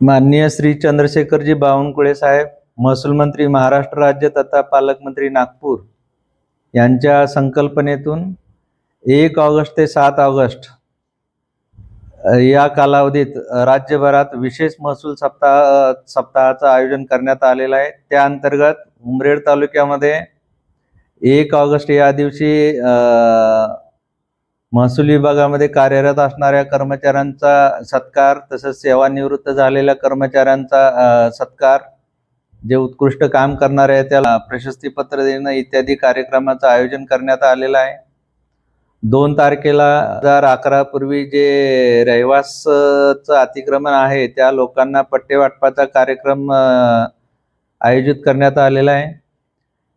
माननीय श्री चंद्रशेखरजी बावनकुळे साहेब, महसूल मंत्री महाराष्ट्र राज्य तथा पालकमंत्री नागपूर यांच्या संकल्पनेतून 1 ऑगस्ट ते 7 ऑगस्ट या कालावधीत राज्यभरात विशेष महसूल सप्ताहाचं आयोजन करण्यात आलेलं आहे। त्या अंतर्गत उमरेड तालुक्यामध्ये 1 ऑगस्ट या दिवशी महसूल विभागामध्ये कार्यरत असणाऱ्या कर्मचाऱ्यांचा सत्कार, तसंच सेवानिवृत्त झालेल्या कर्मचाऱ्यांचा सत्कार, जे उत्कृष्ट काम करणारे आहेत त्याला प्रशस्तीपत्र देणं इत्यादी कार्यक्रमाचं आयोजन करण्यात आलेलं आहे। 2 तारखेला 2011 पूर्वी जे रहिवासाचं अतिक्रमण आहे त्या लोकांना पट्टे वाटपाचा कार्यक्रम आयोजित करण्यात आलेला आहे।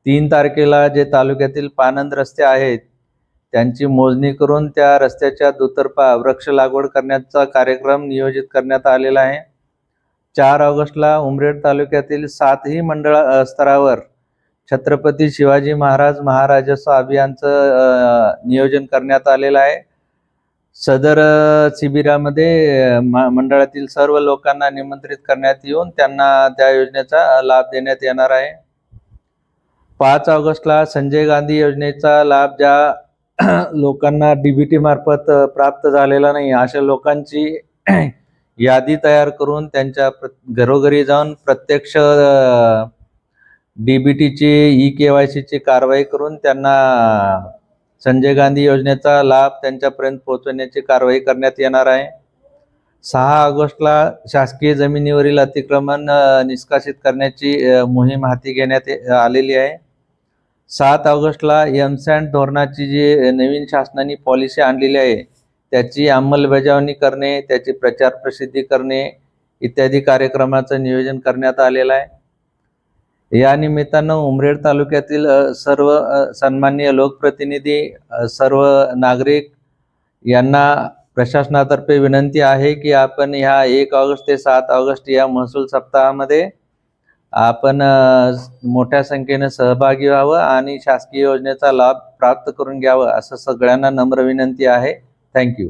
3 तारखेला जे तालुक्यातील पानंद रस्ते आहेत त्यांची मोजणी करून त्या रस्त्याच्या दुतर्फा वृक्ष लागवड करण्याचा कार्यक्रम नियोजित करण्यात आलेला आहे। 4 ऑगस्टला उमरेड तालुक्यातील 7ही मंडळ स्तरावर छत्रपती शिवाजी महाराज महाराजस्व अभियानचं नियोजन करण्यात आलेलं आहे। सदर शिबिरामध्ये मंडळातील सर्व लोकांना निमंत्रित करण्यात येऊन त्यांना त्या योजनेचा लाभ देण्यात येणार आहे। 5 ऑगस्टला संजय गांधी योजनेचा लाभ ज्या लोकांना डीबीटी मार्फत प्राप्त झालेला नाही अशा लोकांची यादी तयार करून त्यांच्या घरोघरी जाऊन प्रत्यक्ष डीबीटीची ई-केवायसीची कारवाई करून त्यांना संजय गांधी योजनेचा लाभ त्यांच्यापर्यंत पोहोचवण्याची कारवाई करण्यात येणार आहे। 6 ऑगस्टला शासकीय जमिनीवरील अतिक्रमण निष्कासित करण्याची मोहीम हाती घेण्यात आलेली आहे। 7 ऑगस्टला एमसँड धोरणाची जी नवीन शासनाने पॉलिसी आणलेली आहे त्याची अंमलबजावणी करणे, त्याची प्रचार प्रसिद्धी करणे इत्यादी कार्यक्रमाचं नियोजन करण्यात आलेलं आहे। या निमित्तानं उमरेड तालुक्यातील सर्व सन्माननीय लोकप्रतिनिधी, सर्व नागरिक यांना प्रशासनातर्फे विनंती आहे की आपण ह्या 1 ऑगस्ट ते 7 ऑगस्ट या महसूल सप्ताहामध्ये आपण मोठ्या संख्येने सहभागी व्हावं आणि शासकीय योजनेचा लाभ प्राप्त करून घ्यावा असं सगळ्यांना नम्र विनंती आहे। थँक्यू।